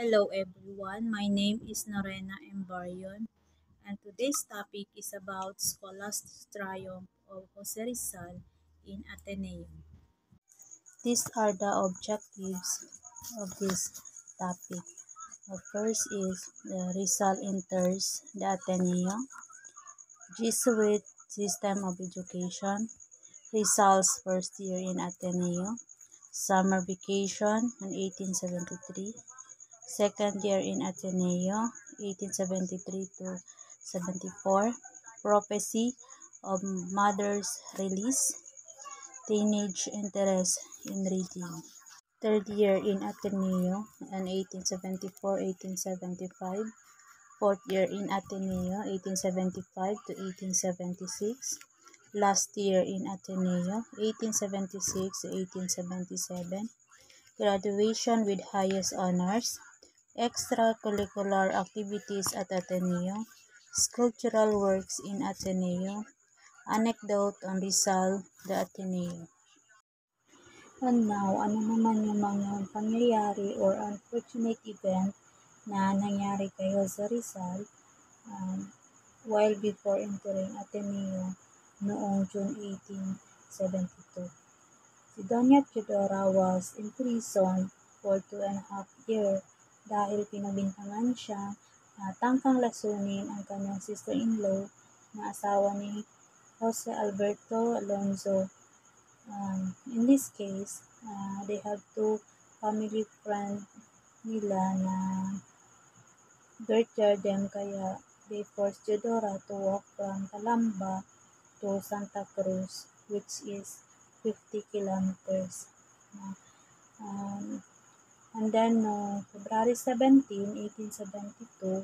Hello everyone, my name is Norena Embarion and today's topic is about scholastic triumph of Jose Rizal in Ateneo. These are the objectives of this topic. First is Rizal enters the Ateneo, Jesuit system of education, Rizal's first year in Ateneo, summer vacation in 1873, second year in Ateneo, 1873 to 74, prophecy of mother's release, teenage interest in reading. Third year in Ateneo, in 1874-1875, fourth year in Ateneo, 1875 to 1876, last year in Ateneo, 1876 to 1877, graduation with highest honors, extracurricular activities at Ateneo, sculptural works in Ateneo, anecdote on Rizal, the Ateneo. And now, ano naman yung mga pangyayari or unfortunate event na nangyari kay Jose Rizal while before entering Ateneo noong June 1872. Si Doña Teodora was imprisoned for 2.5 years dahil pinabintangan siya tangkang lasunin ang kanyang sister-in-law na asawa ni Jose Alberto Alonzo. In this case, they have two family friend nila na Bertier them, kaya they forced Teodora to walk from Calamba to Santa Cruz, which is 50 kilometers. And then, February 17, 1872,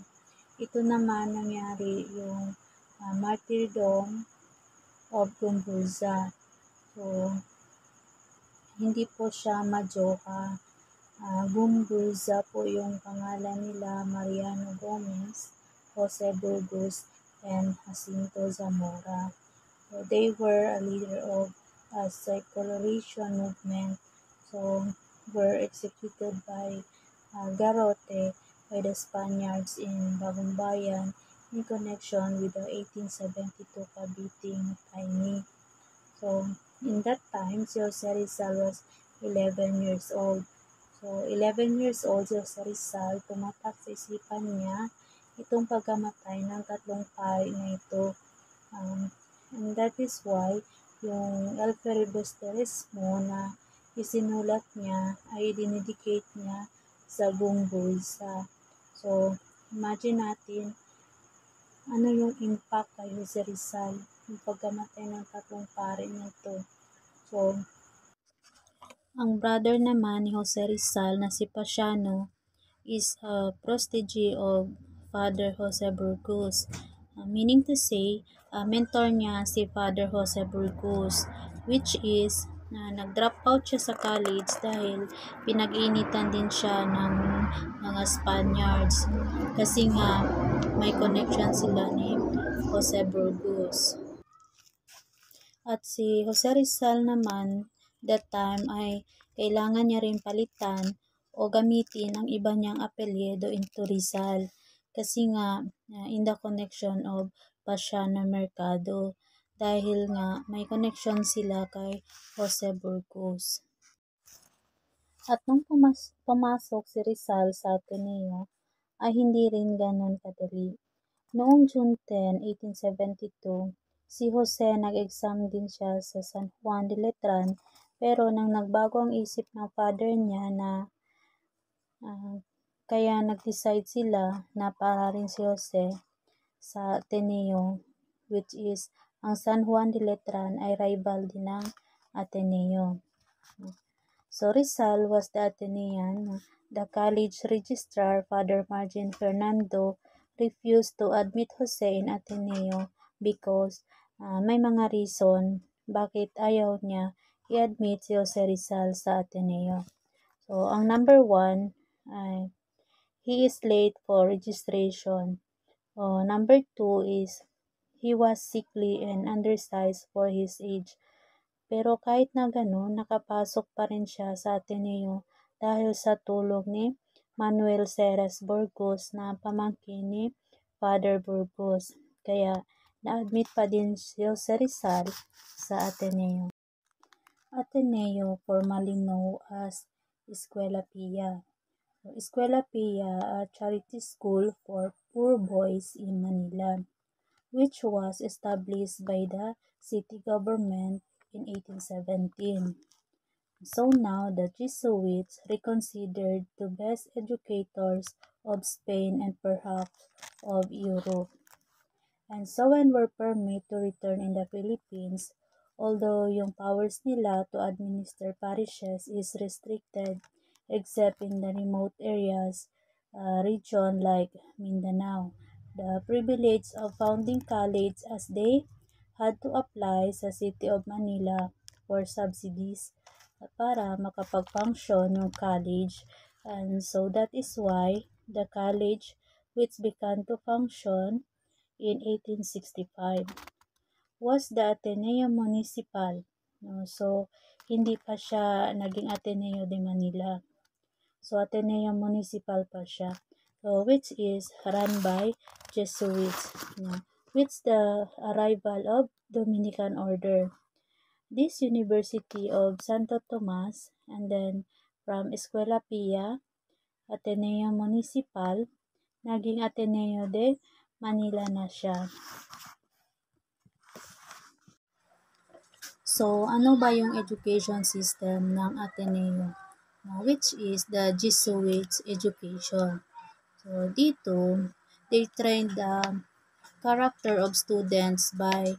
ito naman nangyari yung martyrdom of Gumburza. So, hindi po siya Majoka. Gumburza po yung pangalan nila, Mariano Gomez, Jose Burgos, and Jacinto Zamora. So, they were a leader of a secularization movement. So, were executed by Garrote by the Spaniards in Bagumbayan in connection with the 1872 Cabiting Taimi. So, in that time, si Jose Rizal was 11 years old. So, 11 years old si Jose Rizal, tumatak sa isipan niya itong pagkamatay ng tatlong pari na ito. And that is why yung El Filibusterismo na isinulat niya ay dinedicate niya sa Gumburza. So, imagine natin ano yung impact kay Jose Rizal yung pagkamatay ng tatlong pari nito. So, ang brother naman ni Jose Rizal na si Pasiano is a protege of Father Jose Burgos. Meaning to say, mentor niya si Father Jose Burgos, which is nag-drop out siya sa college dahil pinag-initan din siya ng mga Spaniards kasi nga may connection sila ni Jose Burgos. At si Jose Rizal naman, that time ay kailangan niya rin palitan o gamitin ang iba niyang apelyido into Rizal kasi nga in the connection of Pasiano Mercado dahil nga may connection sila kay Jose Burgos. At nung pumasok si Rizal sa Ateneo ay hindi rin ganun kadali. Noong June 10, 1872, si Jose nag-exam din siya sa San Juan de Letran pero nang nagbago ang isip ng father niya na kaya nag-decide sila na paararin si Jose sa Ateneo, which is ang San Juan de Letran ay rival din ng Ateneo. So Rizal was the Atenean. The college registrar, Father Margin Fernando, refused to admit Jose in Ateneo because may mga reason bakit ayaw niya i-admit si Jose Rizal sa Ateneo. So, ang number 1, he is late for registration. Number 2 is he was sickly and undersized for his age. Pero kahit na gano'n, nakapasok pa rin siya sa Ateneo dahil sa tulong ni Manuel Ceres Burgos na pamangkin ni Father Burgos. Kaya na-admit pa din si Jose Rizal sa Ateneo. Ateneo, formerly known as Escuela Pia. Escuela Pia, a charity school for poor boys in Manila, which was established by the city government in 1817. So now the Jesuits, reconsidered the best educators of Spain and perhaps of Europe. And so when were permitted to return in the Philippines, although yung powers nila to administer parishes is restricted except in the remote areas, region like Mindanao. The privilege of founding college as they had to apply sa City of Manila for subsidies para makapag-function yung college. And so that is why the college which began to function in 1865 was the Ateneo Municipal. So, hindi pa siya naging Ateneo de Manila. So, Ateneo Municipal pa siya. So, which is run by Jesuits. With the arrival of Dominican Order. This University of Santo Tomas, and then from Escuela Pia, Ateneo Municipal, naging Ateneo de Manila na siya. So, ano ba yung education system ng Ateneo? Which is the Jesuits education. So, dito, they train the character of students by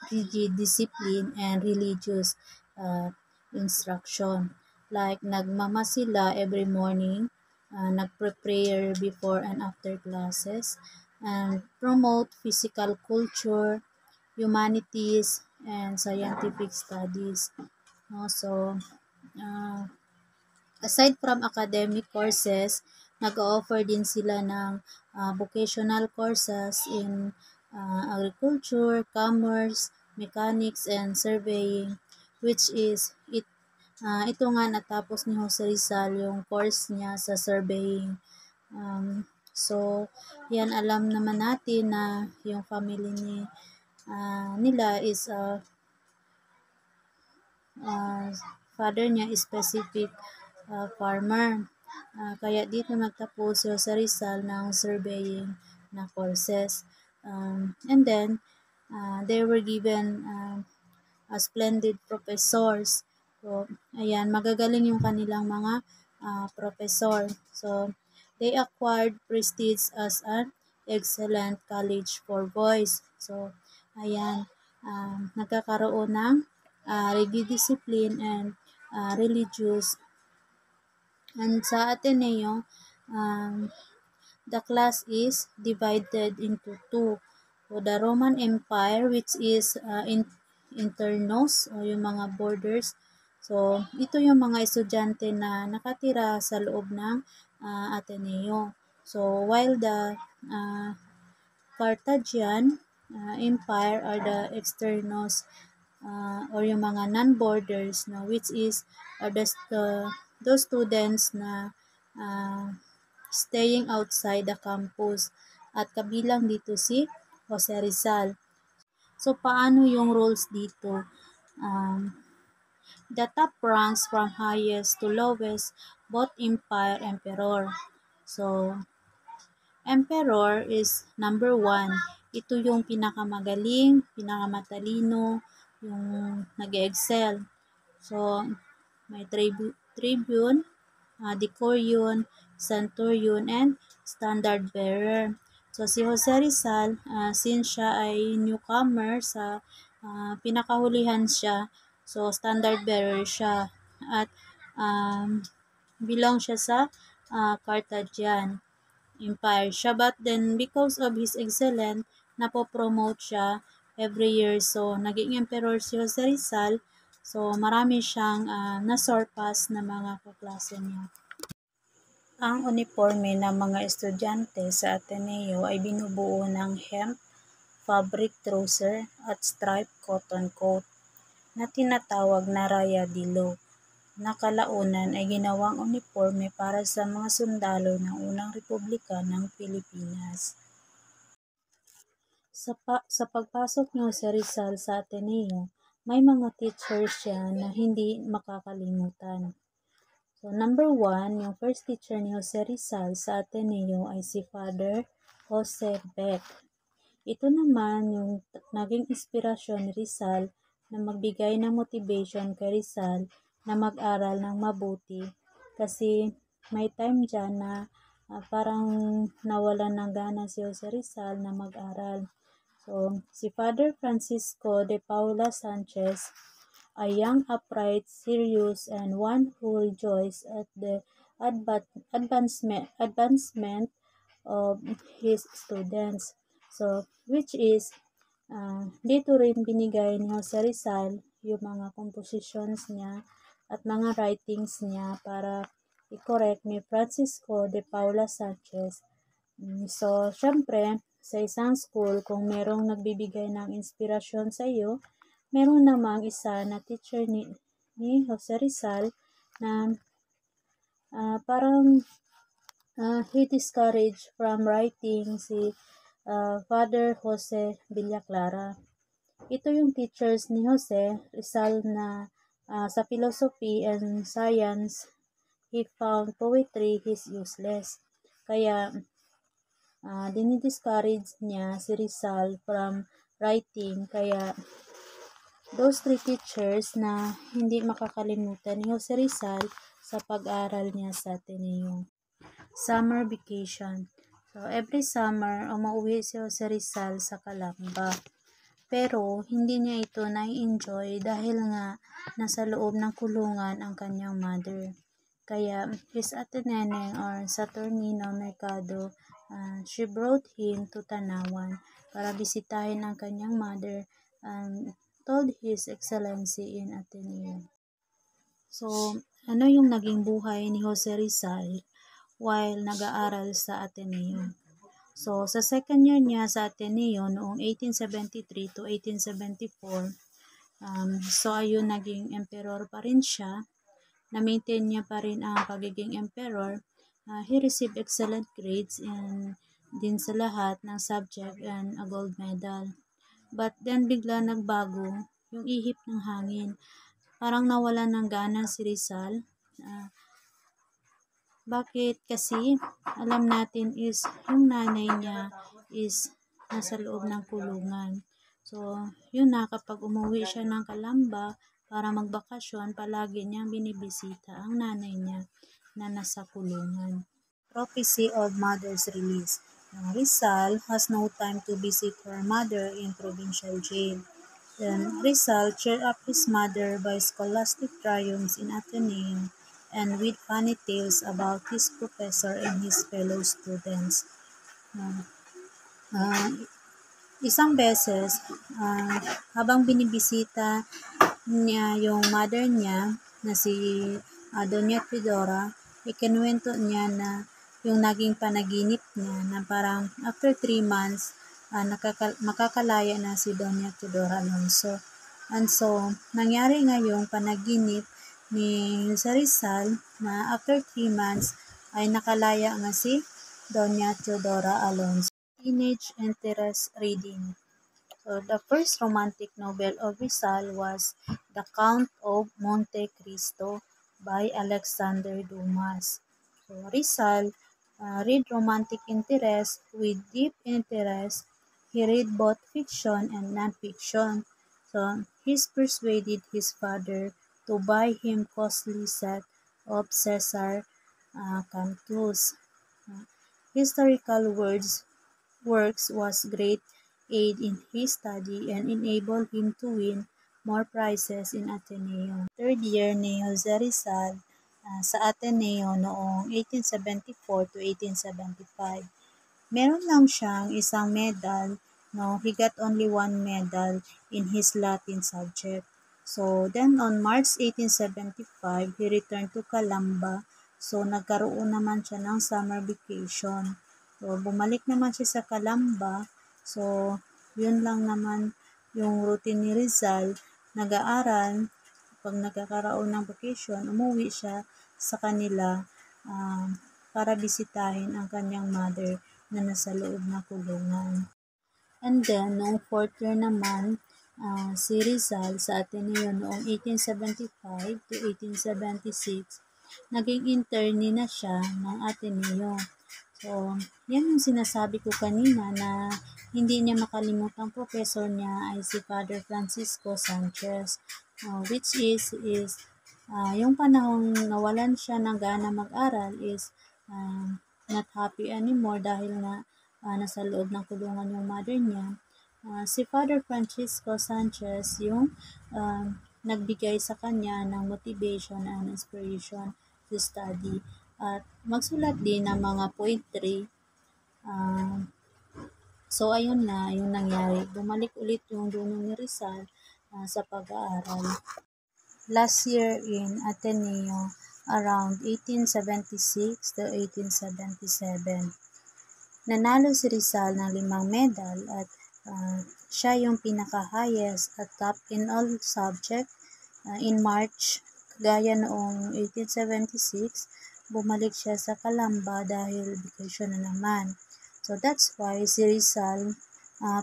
rigid discipline and religious instruction. Like, nagmama sila every morning, nagpre-prayer before and after classes, and promote physical culture, humanities, and scientific studies. So, aside from academic courses, nag-offer din sila ng vocational courses in agriculture, commerce, mechanics, and surveying, which is ito nga natapos ni Jose Rizal yung course niya sa surveying. So, yan alam naman natin na yung family nila is father niya is specific farmer. Kaya dito nagtapos si Jose Rizal ng surveying na courses. And then, they were given splendid professors. So, ayan, magagaling yung kanilang mga professor. So, they acquired prestige as an excellent college for boys. So, ayan, nagkakaroon ng rigid discipline and religious. And sa Ateneo, the class is divided into two. So, the Roman Empire, which is internos, o yung mga borders. So, ito yung mga estudyante na nakatira sa loob ng Ateneo. So, while the Carthaginian Empire are the externos, or yung mga non-borders, which is those students na staying outside the campus. At kabilang dito si Jose Rizal. So, paano yung roles dito? The top ranks from highest to lowest, both empire, emperor. So, emperor is number 1. Ito yung pinakamagaling, pinakamatalino, yung nag-excel. So, may tribune, decurion, centurion, and standard bearer. So, si Jose Rizal, since siya ay newcomer sa pinakahulihan siya, so standard bearer siya at belong siya sa Carthaginian Empire siya. But then, because of his excellence, napopromote siya every year. So, naging emperor si Jose Rizal. So, marami siyang na-surpass na mga kaklase niya. Ang uniforme ng mga estudyante sa Ateneo ay binubuo ng hemp, fabric trouser, at striped cotton coat na tinatawag na raya de lo. na kalaunan ay ginawang uniforme para sa mga sundalo ng unang Republika ng Pilipinas. Sa pagpasok ni Jose Rizal sa Ateneo, may mga teachers siya na hindi makakalimutan. So, number 1, yung first teacher ni Jose Rizal sa Ateneo ay si Father Jose Beck. Ito naman yung naging inspirasyon ni Rizal na magbigay ng motivation kay Rizal na mag-aral ng mabuti kasi may time dyan na parang nawalan ng gana si Jose Rizal na mag-aral. So, si Father Francisco de Paula Sanchez, a young, upright, serious, and one who rejoiced at the advancement of his students. So, which is, dito rin binigay ni Jose Rizal yung mga compositions niya at mga writings niya para i-correct ni Francisco de Paula Sanchez. So, syempre, sa isang school, kung merong nagbibigay ng inspirasyon sa iyo, meron namang isa na teacher ni Jose Rizal na parang he discouraged from writing si Father Jose Villaclara. Ito yung teachers ni Jose Rizal na sa philosophy and science, he found poetry is useless. Kaya dinidiscourage niya si Rizal from writing. Kaya those 3 teachers na hindi makakalimutan ni Jose Rizal sa pag-aral niya sa Ateneo. Summer vacation. So, every summer, umuwi si Jose Rizal sa Calamba. Pero, hindi niya ito na-enjoy dahil nga nasa loob ng kulungan ang kanyang mother. Kaya, his Ateneneng or Saturnino Mercado, she brought him to Tanawan para bisitahin ang kanyang mother and told His Excellency in Ateneo. So, ano yung naging buhay ni Jose Rizal while nag-aaral sa Ateneo? So, sa second year niya sa Ateneo noong 1873 to 1874, so ayun, naging emperor pa rin siya. Na-maintain niya pa rin ang pagiging emperor. He received excellent grades and din sa lahat ng subject and a gold medal. But then bigla nagbago yung ihip ng hangin. Parang nawalan ng gana si Rizal. Bakit? Kasi alam natin is yung nanay niya is nasa loob ng kulungan. So, yun na, kapag umuwi siya ng Calamba para magbakasyon, palagi niyang binibisita ang nanay niya na nasa kulungan. Prophecy of Mother's Release. Rizal has no time to visit her mother in provincial jail. Then Rizal cheered up his mother by scholastic triumphs in Ateneo and with funny tales about his professor and his fellow students. Isang beses, habang binibisita niya yung mother niya na si Doña Teodora, ikinuwento niya na yung naging panaginip niya na parang after 3 months, makakalaya na si Doña Teodora Alonso. And so, nangyari nga yung panaginip ni Jose Rizal na after 3 months ay nakalaya nga si Doña Teodora Alonso. Teenage interest reading. So, the first romantic novel of Rizal was The Count of Monte Cristo by Alexander Dumas. So, Rizal read romantic interest with deep interest. He read both fiction and non-fiction. So, he persuaded his father to buy him costly set of Cesar Cantus. Historical works was great aid in his study and enabled him to win more prizes in Ateneo. Third year ni Jose Rizal sa Ateneo noong 1874 to 1875. Meron lang siyang isang medal, no? He got only 1 medal in his Latin subject. So, then on March 1875, he returned to Calamba. So, nagkaroon naman siya ng summer vacation. So, bumalik naman siya sa Calamba. So, yun lang naman yung routine ni Rizal. Nag-aaral pag nagkakaroon ng vacation, umuwi siya sa kanila para bisitahin ang kanyang mother na nasa loob ng kulungan. And then, noong 4th year naman, si Rizal sa Ateneo noong 1875 to 1876, naging internee na siya ng Ateneo. So, yan yung sinasabi ko kanina na hindi niya makalimutang professor niya ay si Father Francisco Sanchez, which is yung panahong nawalan siya ng gana mag-aral is not happy anymore dahil na nasa loob ng kulungan yung mother niya. Si Father Francisco Sanchez yung nagbigay sa kanya ng motivation and inspiration to study at magsulat din ng mga poetry. So, ayun na yung nangyari. Bumalik ulit yung dunong ni Rizal sa pag-aaral. Last year in Ateneo, around 1876 to 1877. Nanalo si Rizal ng 5 medal at siya yung pinaka-highest at top in all subject. In March, gaya noong 1876, bumalik siya sa Calamba dahil vacation na naman. So that's why si Rizal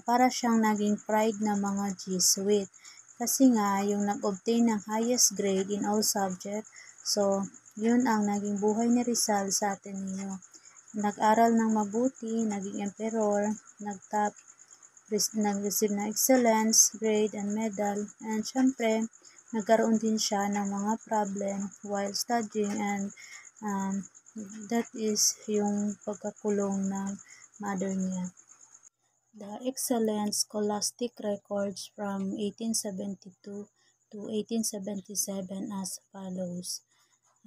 para siyang naging pride ng mga Jesuit. Kasi nga, yung nag-obtain ng highest grade in all subject, so yun ang naging buhay ni Rizal sa Ateneo. Nag-aral ng mabuti, naging emperor, nag-receive na excellence, grade, and medal, and syempre, nagkaroon din siya ng mga problem while studying and that is yung pagkakulong ng mother niya. The excellent scholastic records from 1872 to 1877 as follows.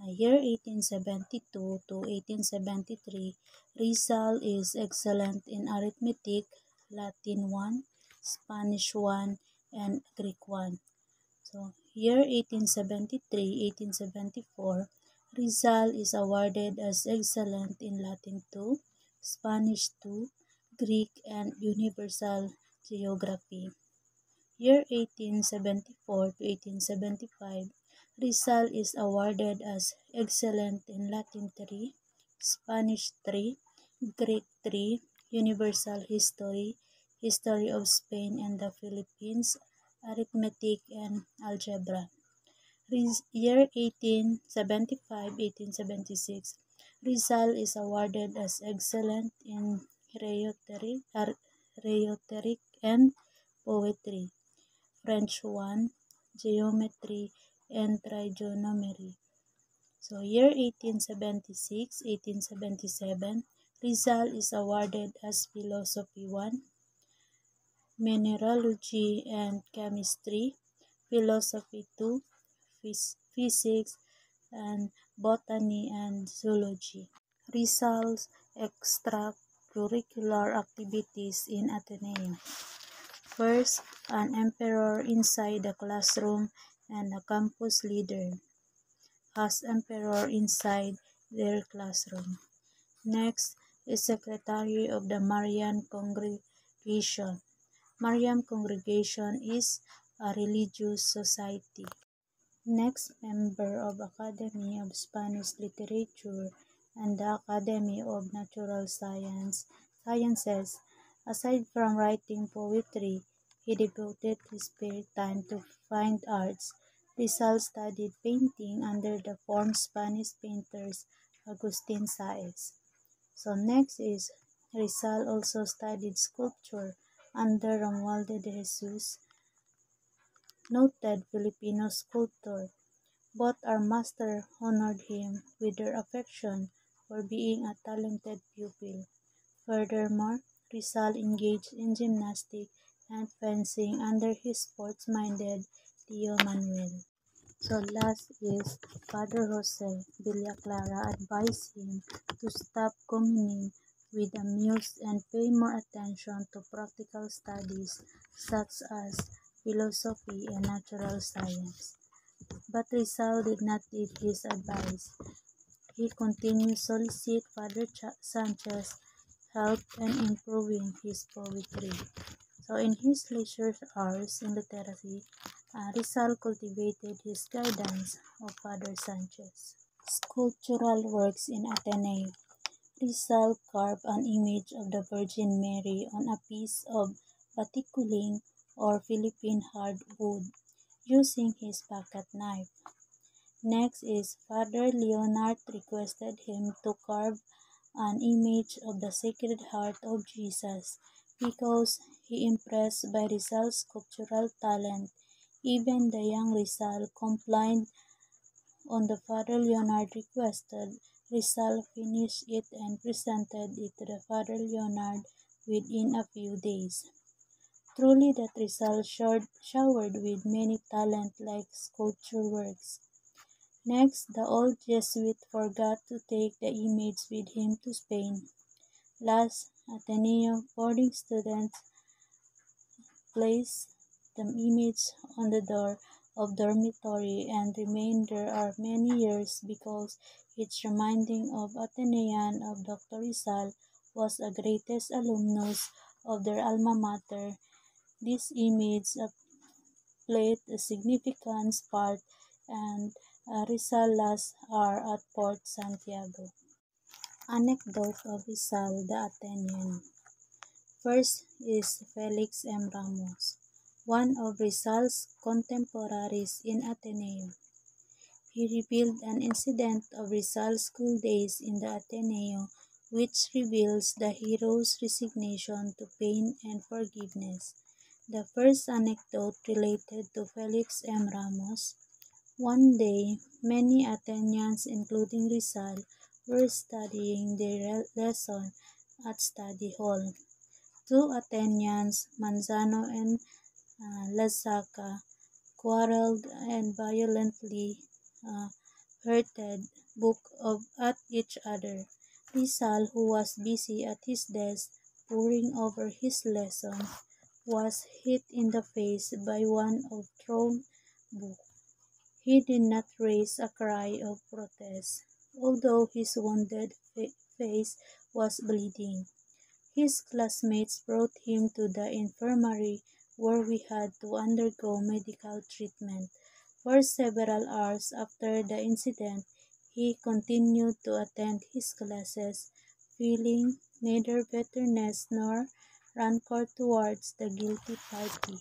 Year 1872 to 1873, Rizal is excellent in arithmetic, Latin 1, Spanish 1, and Greek 1. So, year 1873-1874, Rizal is awarded as excellent in Latin 2, Spanish 2, Greek, and Universal Geography. Year 1874 to 1875, Rizal is awarded as excellent in Latin 3, Spanish 3, Greek 3, Universal History, History of Spain and the Philippines, Arithmetic, and Algebra. Year 1875-1876, Rizal is awarded as excellent in rhetoric and poetry, French 1, geometry, and trigonometry. So, year 1876-1877, Rizal is awarded as philosophy 1, mineralogy and chemistry, philosophy 2, physics, and botany and zoology. Rizal's extracurricular activities in Ateneo. First, an emperor inside the classroom and a campus leader as emperor inside their classroom. Next is secretary of the Marian Congregation. Marian Congregation is a religious society. Next, member of Academy of Spanish Literature and the Academy of Natural Sciences. Aside from writing poetry, he devoted his spare time to fine arts. Rizal studied painting under the former Spanish painters Agustin Saez. So next is Rizal also studied sculpture under Romualdo de Jesus, noted Filipino sculptor. Both our master honored him with their affection for being a talented pupil. Furthermore, Rizal engaged in gymnastics and fencing under his sports-minded Tio Manuel. So last is Father Jose Villaclara advised him to stop communing with the muse and pay more attention to practical studies such as philosophy and natural science. But Rizal did not take his advice. He continued to solicit Father Sanchez's help in improving his poetry. So in his leisure hours in literacy, Rizal cultivated his guidance of Father Sanchez. Sculptural works in Ateneo. Rizal carved an image of the Virgin Mary on a piece of batikuling or Philippine hardwood using his pocket knife. Next is Father Leonard requested him to carve an image of the Sacred Heart of Jesus because he impressed by Rizal's sculptural talent. Even the young Rizal complied on the Father Leonard requested. Rizal finished it and presented it to the Father Leonard within a few days. Truly that Rizal showered with many talent-like sculpture works. Next, the old Jesuit forgot to take the image with him to Spain. Last, Ateneo boarding students placed the image on the door of dormitory and remained there are many years because its reminding of Atenean of Dr. Rizal was a greatest alumnus of their alma mater. This image played a significant part and Rizal's are at Port Santiago. Anecdote of Rizal the Athenian. First is Felix M. Ramos, one of Rizal's contemporaries in Ateneo. He revealed an incident of Rizal's school days in the Ateneo which reveals the hero's resignation to pain and forgiveness. The first anecdote related to Felix M. Ramos. One day, many Athenians, including Rizal, were studying their lesson at study hall. Two Athenians, Manzano and Lazaca, quarreled and violently hurled at each other. Rizal, who was busy at his desk poring over his lesson, was hit in the face by one of thrown book. He did not raise a cry of protest, although his wounded face was bleeding. His classmates brought him to the infirmary where we had to undergo medical treatment. For several hours after the incident, he continued to attend his classes, feeling neither bitterness nor rancor towards the guilty party.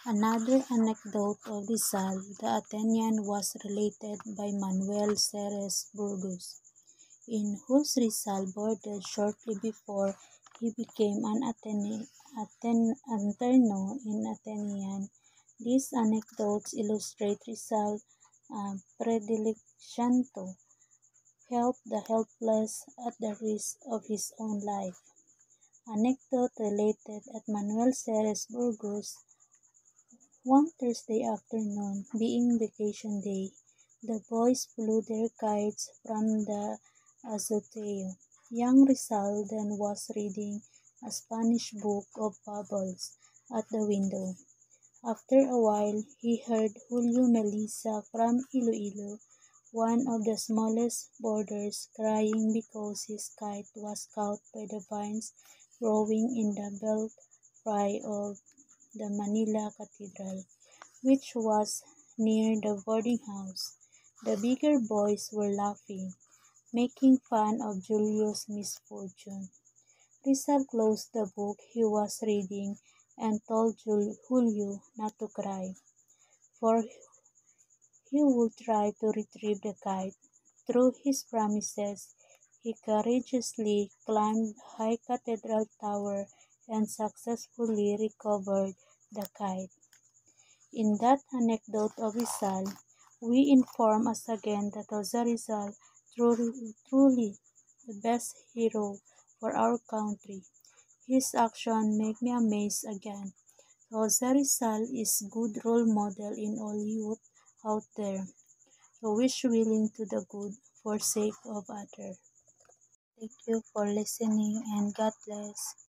Another anecdote of Rizal the Athenian was related by Manuel Ceres Burgos, in whose Rizal boarded shortly before he became an interno in Athenian. These anecdotes illustrate Rizal's predilection to help the helpless at the risk of his own life. Anecdote related at Manuel Ceres Burgos. One Thursday afternoon, being vacation day, the boys flew their kites from the azotea. Young Rizal then was reading a Spanish book of fables at the window. After a while, he heard Julio Melissa from Iloilo, one of the smallest boarders, crying because his kite was caught by the vines growing in the belfry of the Manila Cathedral, which was near the boarding house. The bigger boys were laughing, making fun of Julio's misfortune. Rizal closed the book he was reading and told Julio not to cry, for he would try to retrieve the kite. Through his promises, he courageously climbed the high cathedral tower and successfully recovered the kite. In that anecdote of Rizal, we inform us again that Jose Rizal truly the best hero for our country. His action make me amazed again. Jose Rizal is good role model in all youth out there who wish willing to the good for sake of other. Thank you for listening and God bless.